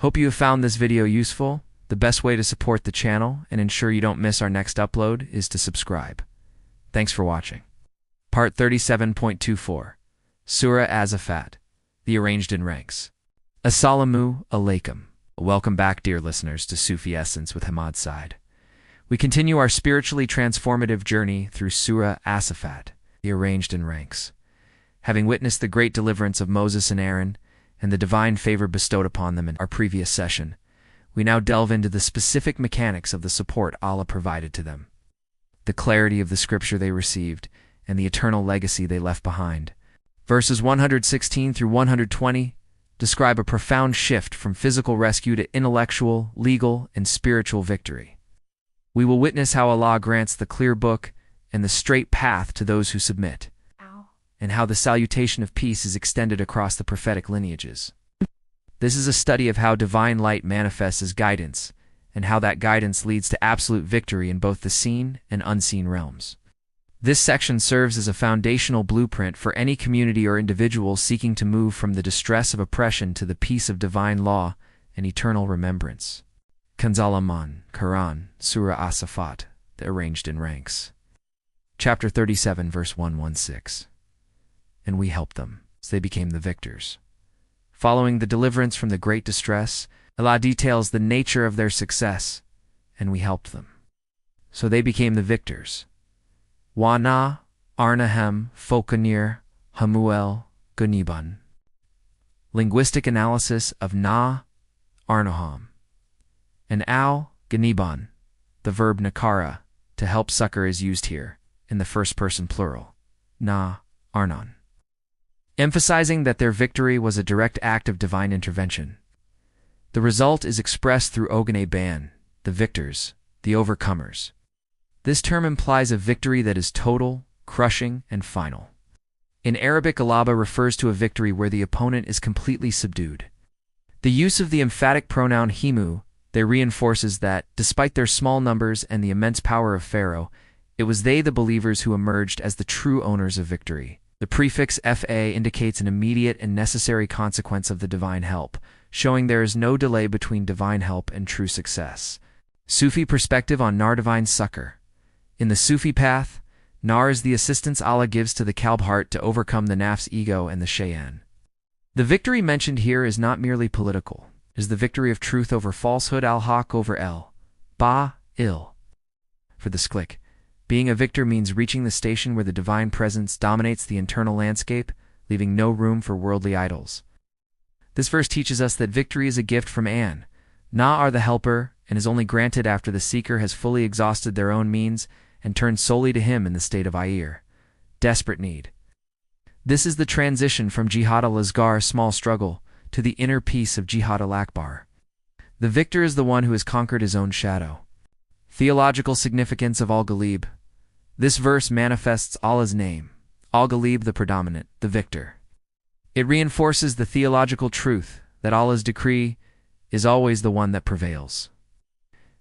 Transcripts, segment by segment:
Hope you have found this video useful. The best way to support the channel and ensure you don't miss our next upload is to subscribe. Thanks for watching. Part 37.24 Surah As-Saffat, the Arranged in Ranks. Assalamu alaikum. Welcome back, dear listeners, to Sufi Essence with Hammad Syed. We continue our spiritually transformative journey through Surah As-Saffat, the Arranged in Ranks. Having witnessed the great deliverance of Moses and Aaron and the divine favor bestowed upon them in our previous session, we now delve into the specific mechanics of the support Allah provided to them, the clarity of the scripture they received, and the eternal legacy they left behind. Verses 116 through 120 describe a profound shift from physical rescue to intellectual, legal, and spiritual victory. We will witness how Allah grants the clear book and the straight path to those who submit, and how the salutation of peace is extended across the prophetic lineages. This is a study of how divine light manifests as guidance, and how that guidance leads to absolute victory in both the seen and unseen realms. This section serves as a foundational blueprint for any community or individual seeking to move from the distress of oppression to the peace of divine law and eternal remembrance. Kanzul Iman, Quran, Surah As-Saffat, the Arranged in Ranks. Chapter 37, verse 116. And we helped them, so they became the victors. Following the deliverance from the great distress, Allah details the nature of their success, and we helped them. So they became the victors. Wa na, Arnahem, Fokanir, Hamuel, Guniban. Linguistic analysis of na, Arnaham, and al, Guniban. The verb nakara, to help succor, is used here, in the first person plural, na, Arnon, emphasizing that their victory was a direct act of divine intervention. The result is expressed through Ogane Ban, the victors, the overcomers. This term implies a victory that is total, crushing, and final. In Arabic, Alaba refers to a victory where the opponent is completely subdued. The use of the emphatic pronoun himu there reinforces that, despite their small numbers and the immense power of Pharaoh, it was they, the believers, who emerged as the true owners of victory. The prefix fa indicates an immediate and necessary consequence of the divine help, showing there is no delay between divine help and true success. Sufi perspective on Nar, divine succor. In the Sufi path, Nar is the assistance Allah gives to the Kalb heart to overcome the Nafs ego and the Shaytan. The victory mentioned here is not merely political. It is the victory of truth over falsehood, al-haq over el-ba-il. For the Sklik, being a victor means reaching the station where the divine presence dominates the internal landscape, leaving no room for worldly idols. This verse teaches us that victory is a gift from An. Na are the helper, and is only granted after the seeker has fully exhausted their own means and turned solely to him in the state of Ayir, desperate need. This is the transition from Jihad al-Asgar, small struggle, to the inner peace of Jihad al-Akbar. The victor is the one who has conquered his own shadow. Theological significance of Al-Ghalib. This verse manifests Allah's name, Al-Ghalib, the predominant, the victor. It reinforces the theological truth that Allah's decree is always the one that prevails.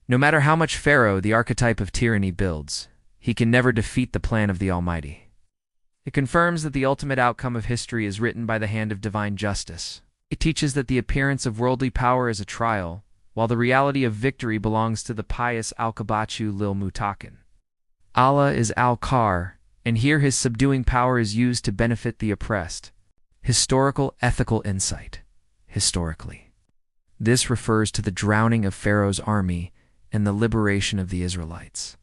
No matter how much Pharaoh, the archetype of tyranny, builds, he can never defeat the plan of the Almighty. It confirms that the ultimate outcome of history is written by the hand of divine justice. It teaches that the appearance of worldly power is a trial, while the reality of victory belongs to the pious Al-Kabachu lil Mutakin. Allah is Al-Kar, and here his subduing power is used to benefit the oppressed. Historical ethical insight. Historically, this refers to the drowning of Pharaoh's army and the liberation of the Israelites.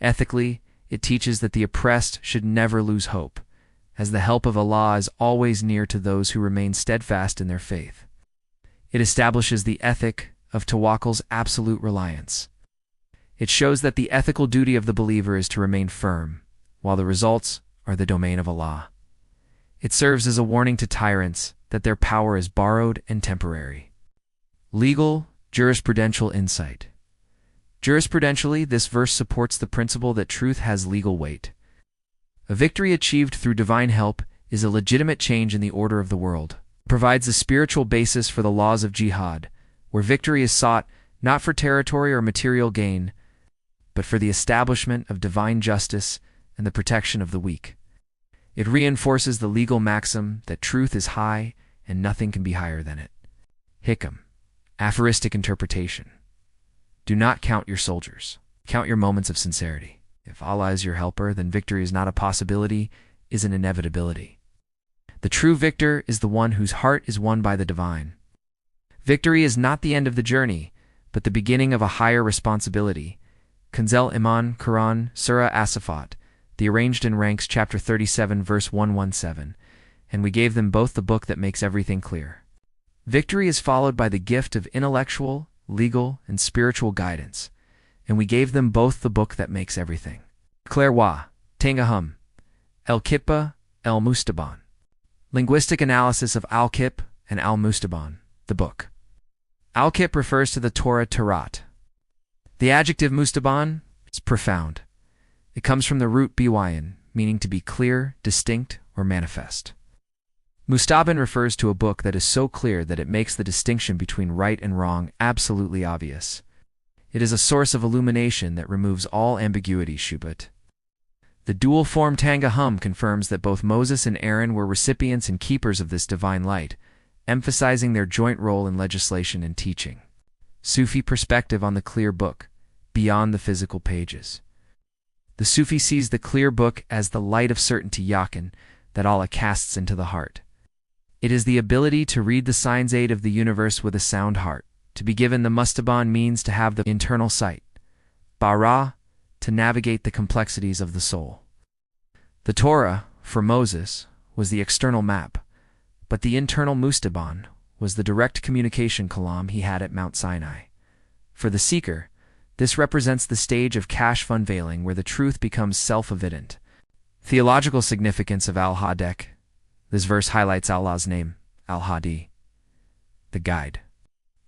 Ethically, it teaches that the oppressed should never lose hope, as the help of Allah is always near to those who remain steadfast in their faith. It establishes the ethic of Tawakkul's absolute reliance. It shows that the ethical duty of the believer is to remain firm, while the results are the domain of Allah. It serves as a warning to tyrants that their power is borrowed and temporary. Legal, jurisprudential insight. Jurisprudentially, this verse supports the principle that truth has legal weight. A victory achieved through divine help is a legitimate change in the order of the world. It provides a spiritual basis for the laws of jihad, where victory is sought not for territory or material gain, but for the establishment of divine justice and the protection of the weak. It reinforces the legal maxim that truth is high and nothing can be higher than it. Hikam, Aphoristic interpretation. Do not count your soldiers. Count your moments of sincerity. If Allah is your helper, then victory is not a possibility, is an inevitability. The true victor is the one whose heart is won by the divine. Victory is not the end of the journey, but the beginning of a higher responsibility. Kanzul Iman, Quran, Surah As-Saffat, the Arranged in Ranks, chapter 37, verse 117. And we gave them both the book that makes everything clear. Victory is followed by the gift of intellectual, legal, and spiritual guidance. And we gave them both the book that makes everything. Claire Wa, Tangahum, El-Kippa, El-Mustaban. Linguistic analysis of Al-Kip and Al-Mustaban, the book. Al-Kip refers to the Torah Tarat. The adjective Mustaban is profound. It comes from the root byn, meaning to be clear, distinct, or manifest. Mustaban refers to a book that is so clear that it makes the distinction between right and wrong absolutely obvious. It is a source of illumination that removes all ambiguity, Shubhat. The dual form Tangahum confirms that both Moses and Aaron were recipients and keepers of this divine light, emphasizing their joint role in legislation and teaching. Sufi perspective on the clear book, beyond the physical pages. The Sufi sees the clear book as the light of certainty yakin that Allah casts into the heart. It is the ability to read the signs aid of the universe with a sound heart. To be given the Mustaban means to have the internal sight. Barakah, to navigate the complexities of the soul. The Torah, for Moses, was the external map, but the internal Mustaban was the direct communication kalam he had at Mount Sinai. For the seeker, this represents the stage of kashf unveiling where the truth becomes self-evident. Theological significance of Al-Hadek. This verse highlights Allah's name, Al-Hadi, the guide.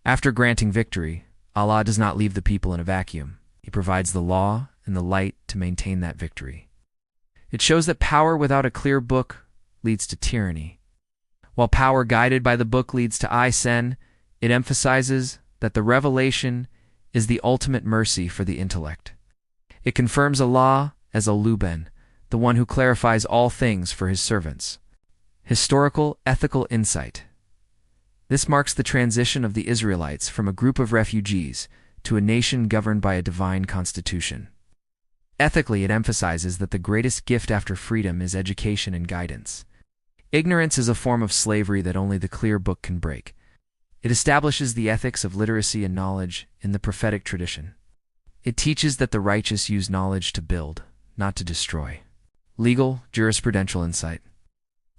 After granting victory, Allah does not leave the people in a vacuum. He provides the law and the light to maintain that victory. It shows that power without a clear book leads to tyranny. While power guided by the book leads to Iḥsān, it emphasizes that the revelation is the ultimate mercy for the intellect. It confirms Allah as Al-Luban, the one who clarifies all things for his servants. Historical, ethical insight. This marks the transition of the Israelites from a group of refugees to a nation governed by a divine constitution. Ethically, it emphasizes that the greatest gift after freedom is education and guidance. Ignorance is a form of slavery that only the clear book can break. It establishes the ethics of literacy and knowledge in the prophetic tradition. It teaches that the righteous use knowledge to build, not to destroy. Legal, jurisprudential insight.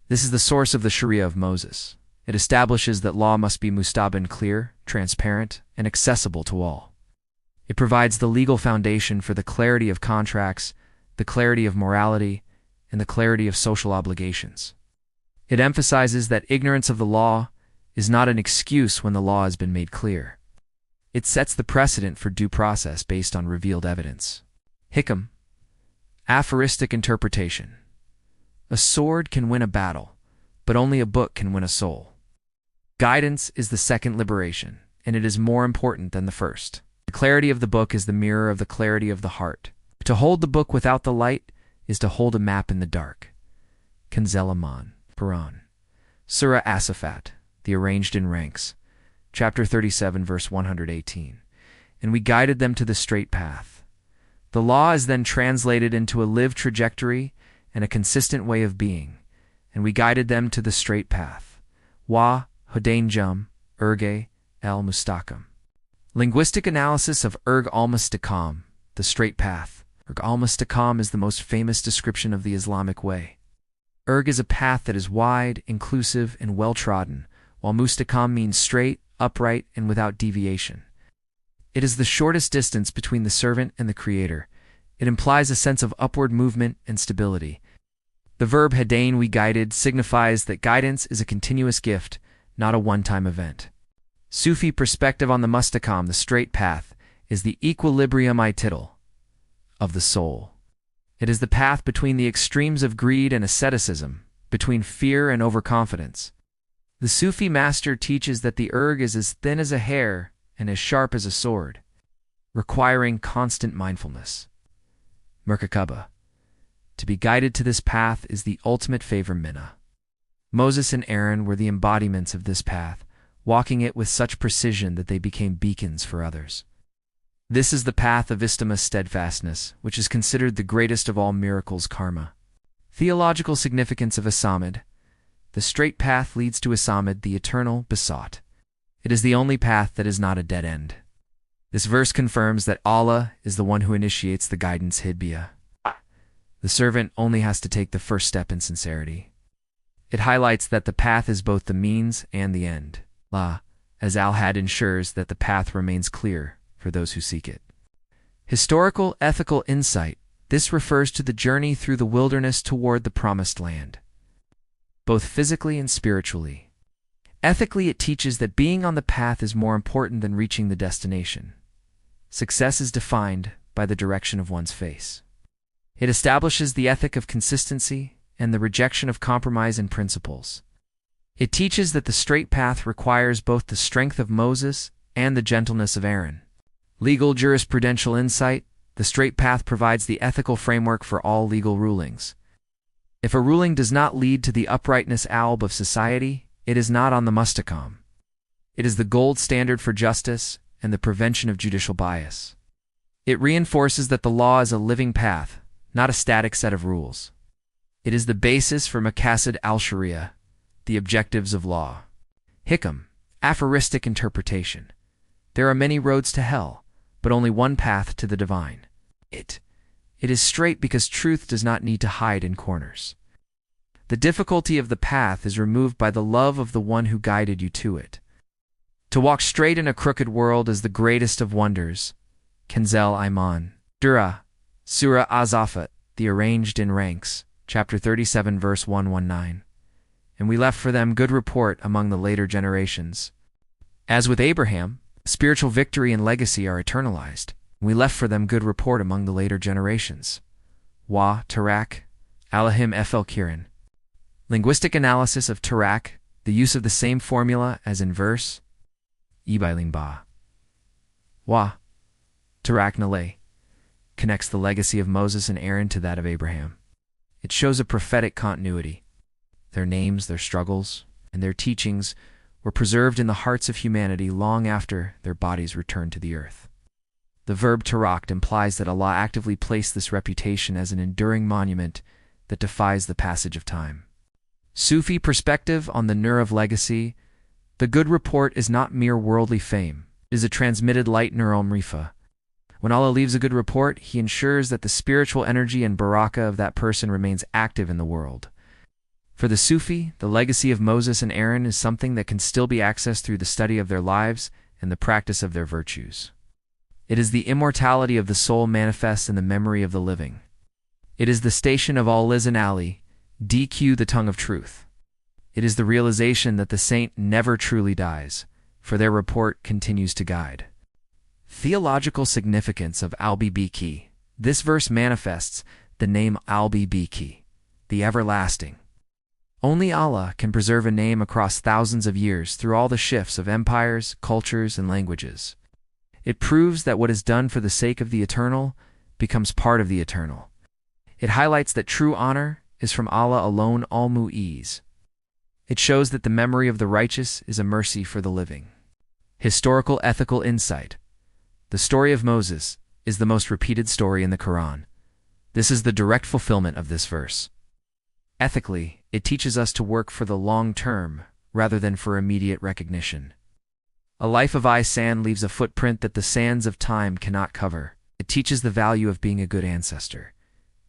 This is the source of the Sharia of Moses. It establishes that law must be mustaban, clear, transparent, and accessible to all. It provides the legal foundation for the clarity of contracts, the clarity of morality, and the clarity of social obligations. It emphasizes that ignorance of the law is not an excuse when the law has been made clear. It sets the precedent for due process based on revealed evidence. Hikam. Aphoristic interpretation. A sword can win a battle, but only a book can win a soul. Guidance is the second liberation, and it is more important than the first. The clarity of the book is the mirror of the clarity of the heart. To hold the book without the light is to hold a map in the dark. Kanzul Iman, Quran. Surah As-Saffat, the Arranged in Ranks, chapter 37, verse 118. And we guided them to the straight path. The law is then translated into a lived trajectory and a consistent way of being, and we guided them to the straight path. Wa Hudain Jum, Erge, al-Mustaqim. Linguistic analysis of Erg al-Mustaqam, the straight path. Erg al-Mustaqam is the most famous description of the Islamic way. Erg is a path that is wide, inclusive, and well-trodden, while Mustaqam means straight, upright, and without deviation. It is the shortest distance between the servant and the Creator. It implies a sense of upward movement and stability. The verb hadain, we guided, signifies that guidance is a continuous gift, not a one-time event. Sufi perspective on the Mustaqam, the straight path, is the equilibrium title of the soul. It is the path between the extremes of greed and asceticism, between fear and overconfidence. The Sufi master teaches that the erg is as thin as a hair and as sharp as a sword, requiring constant mindfulness. Merkakaba. To be guided to this path is the ultimate favor minna. Moses and Aaron were the embodiments of this path, walking it with such precision that they became beacons for others. This is the path of Istiqamah steadfastness, which is considered the greatest of all miracles karma. Theological significance of Iḥsān. The straight path leads to Iḥsān, the eternal besought. It is the only path that is not a dead end. This verse confirms that Allah is the one who initiates the guidance hidayah. The servant only has to take the first step in sincerity. It highlights that the path is both the means and the end. As Al-Had ensures that the path remains clear for those who seek it. Historical ethical insight. This refers to the journey through the wilderness toward the promised land, both physically and spiritually. Ethically, it teaches that being on the path is more important than reaching the destination. Success is defined by the direction of one's face. It establishes the ethic of consistency and the rejection of compromise in principles. It teaches that the straight path requires both the strength of Moses and the gentleness of Aaron. Legal jurisprudential insight. The straight path provides the ethical framework for all legal rulings. If a ruling does not lead to the uprightness of society, it is not on the mustaqam. It is the gold standard for justice and the prevention of judicial bias. It reinforces that the law is a living path, not a static set of rules. It is the basis for maqasid al-sharia, the objectives of law. Hikam, aphoristic interpretation. There are many roads to hell, but only one path to the divine. It is straight because truth does not need to hide in corners. The difficulty of the path is removed by the love of the one who guided you to it. To walk straight in a crooked world is the greatest of wonders. Kanzul Iman. Surah As-Saffat, the arranged in ranks, chapter 37, verse 119. And we left for them good report among the later generations. As with Abraham, spiritual victory and legacy are eternalized. We left for them good report among the later generations. Tarak, Alahim Fl Kiran. Linguistic analysis of Tarak, the use of the same formula as in verse. Ibailing Ba. Tarak Nalay connects the legacy of Moses and Aaron to that of Abraham. It shows a prophetic continuity. Their names, their struggles, and their teachings were preserved in the hearts of humanity long after their bodies returned to the earth. The verb tarak implies that Allah actively placed this reputation as an enduring monument that defies the passage of time. Sufi perspective on the nur of legacy. The good report is not mere worldly fame. It is a transmitted light neural mrifa. When Allah leaves a good report, He ensures that the spiritual energy and barakah of that person remains active in the world. For the Sufi, the legacy of Moses and Aaron is something that can still be accessed through the study of their lives and the practice of their virtues. It is the immortality of the soul manifest in the memory of the living. It is the station of al-Lisan Ali, DQ the tongue of truth. It is the realization that the saint never truly dies, for their report continues to guide. Theological significance of Al-Biki. This verse manifests the name Al-Biki, the everlasting. Only Allah can preserve a name across thousands of years through all the shifts of empires, cultures, and languages. It proves that what is done for the sake of the eternal becomes part of the eternal. It highlights that true honor is from Allah alone, al-Mu'iz. It shows that the memory of the righteous is a mercy for the living. Historical ethical insight. The story of Moses is the most repeated story in the Quran. This is the direct fulfillment of this verse. Ethically, it teaches us to work for the long term rather than for immediate recognition. A life of Iḥsān leaves a footprint that the sands of time cannot cover. It teaches the value of being a good ancestor.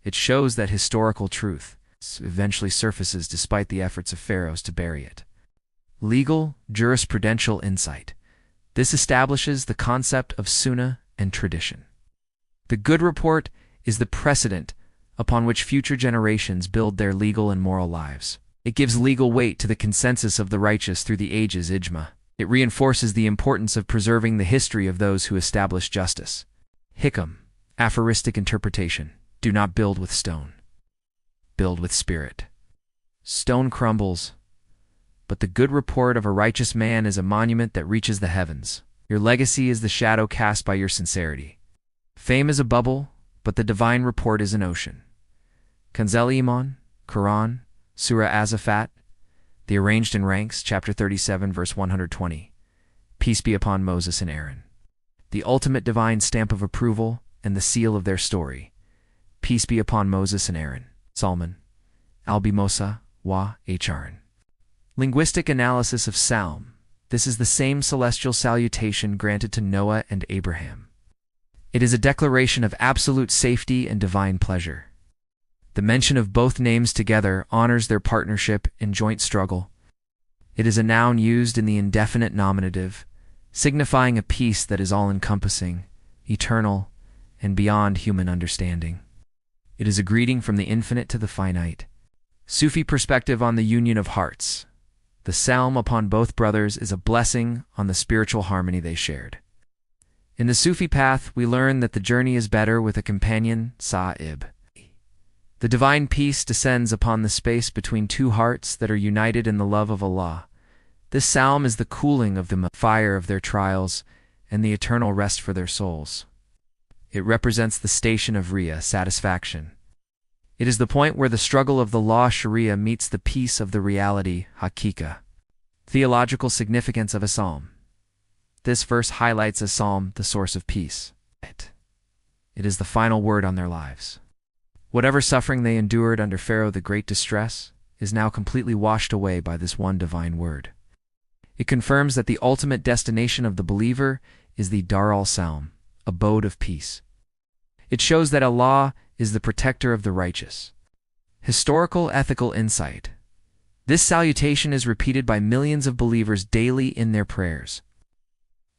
It shows that historical truth eventually surfaces despite the efforts of pharaohs to bury it. Legal, jurisprudential insight. This establishes the concept of sunnah and tradition. The good report is the precedent upon which future generations build their legal and moral lives. It gives legal weight to the consensus of the righteous through the ages ijma. It reinforces the importance of preserving the history of those who established justice. Hikam, aphoristic interpretation. Do not build with stone. Build with spirit. Stone crumbles, but the good report of a righteous man is a monument that reaches the heavens. Your legacy is the shadow cast by your sincerity. Fame is a bubble, but the divine report is an ocean. Kanzul Iman, Quran, Surah As-Saffat. The Arranged in Ranks, chapter 37, verse 120. Peace be upon Moses and Aaron. The ultimate divine stamp of approval and the seal of their story. Peace be upon Moses and Aaron. Salman. Al-Bimosa wa Hrn. Linguistic analysis of Psalm. This is the same celestial salutation granted to Noah and Abraham. It is a declaration of absolute safety and divine pleasure. The mention of both names together honors their partnership in joint struggle. It is a noun used in the indefinite nominative, signifying a peace that is all-encompassing, eternal, and beyond human understanding. It is a greeting from the infinite to the finite. Sufi perspective on the union of hearts. The psalm upon both brothers is a blessing on the spiritual harmony they shared. In the Sufi path, we learn that the journey is better with a companion, Sa'ib. The divine peace descends upon the space between two hearts that are united in the love of Allah. This psalm is the cooling of the fire of their trials and the eternal rest for their souls. It represents the station of Riya, satisfaction. It is the point where the struggle of the law Sharia meets the peace of the reality, Hakika. Theological significance of a psalm. This verse highlights a psalm, the source of peace. It is the final word on their lives. Whatever suffering they endured under Pharaoh the Great Distress is now completely washed away by this one divine word. It confirms that the ultimate destination of the believer is the Dar al-Salam, abode of peace. It shows that Allah is the protector of the righteous. Historical ethical insight. This salutation is repeated by millions of believers daily in their prayers.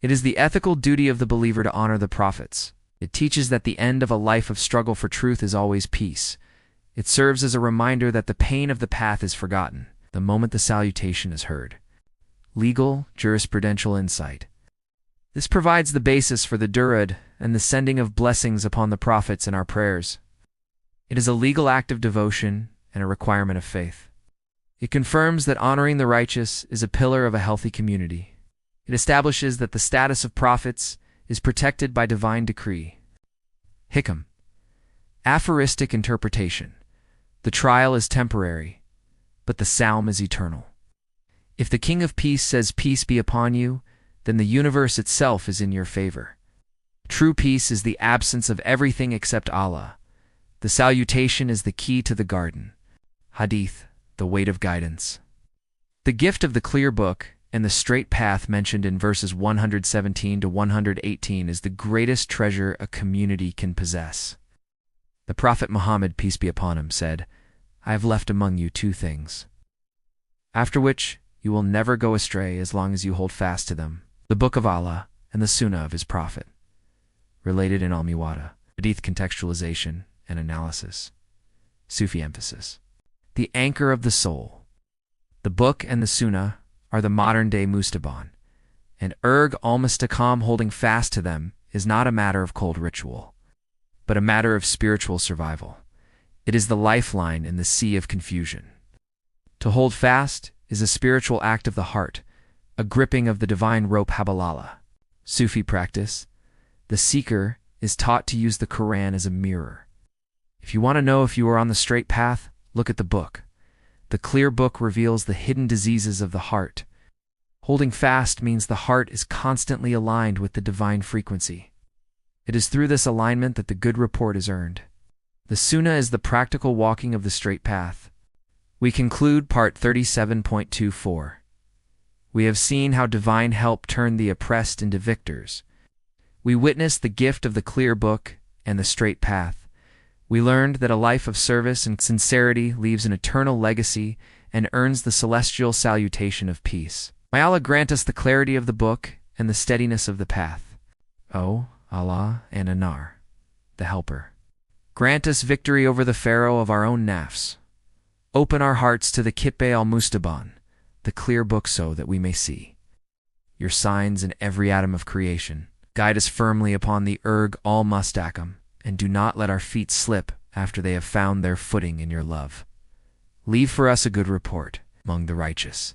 It is the ethical duty of the believer to honor the prophets. It teaches that the end of a life of struggle for truth is always peace. It serves as a reminder that the pain of the path is forgotten the moment the salutation is heard. Legal, jurisprudential insight. This provides the basis for the durud and the sending of blessings upon the prophets in our prayers. It is a legal act of devotion and a requirement of faith. It confirms that honoring the righteous is a pillar of a healthy community. It establishes that the status of prophets is protected by divine decree. Hikam. Aphoristic interpretation. The trial is temporary, but the psalm is eternal. If the King of Peace says peace be upon you, then the universe itself is in your favor. True peace is the absence of everything except Allah. The salutation is the key to the garden. Hadith, the weight of guidance. The gift of the clear book and the straight path mentioned in verses 117 to 118 is the greatest treasure a community can possess. The Prophet Muhammad, peace be upon him, said, "I have left among you two things, after which you will never go astray as long as you hold fast to them, the Book of Allah and the Sunnah of His Prophet." Related in Al-Muwatta. Hadith contextualization and analysis. Sufi emphasis. The anchor of the soul. The Book and the Sunnah are the modern-day Mustaban, and al-Mustaqam, holding fast to them, is not a matter of cold ritual, but a matter of spiritual survival. It is the lifeline in the sea of confusion. To hold fast is a spiritual act of the heart, a gripping of the divine rope Habalallah. Sufi practice. The seeker is taught to use the Quran as a mirror. If you want to know if you are on the straight path, look at the book. The clear book reveals the hidden diseases of the heart. Holding fast means the heart is constantly aligned with the divine frequency. It is through this alignment that the good report is earned. The Sunnah is the practical walking of the straight path. We conclude part 37.24. We have seen how divine help turned the oppressed into victors. We witnessed the gift of the clear book and the straight path. We learned that a life of service and sincerity leaves an eternal legacy and earns the celestial salutation of peace. May Allah grant us the clarity of the book and the steadiness of the path. O Allah and Anar, the Helper, grant us victory over the Pharaoh of our own nafs. Open our hearts to the Kippe al-Mustaban, the clear book, so that we may see your signs in every atom of creation. Guide us firmly upon the al-Mustaqam, and do not let our feet slip after they have found their footing in your love. Leave for us a good report among the righteous,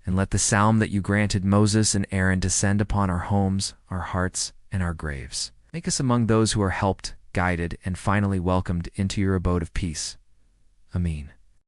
and let the psalm that you granted Moses and Aaron descend upon our homes, our hearts, and our graves. Make us among those who are helped, guided, and finally welcomed into your abode of peace. Ameen.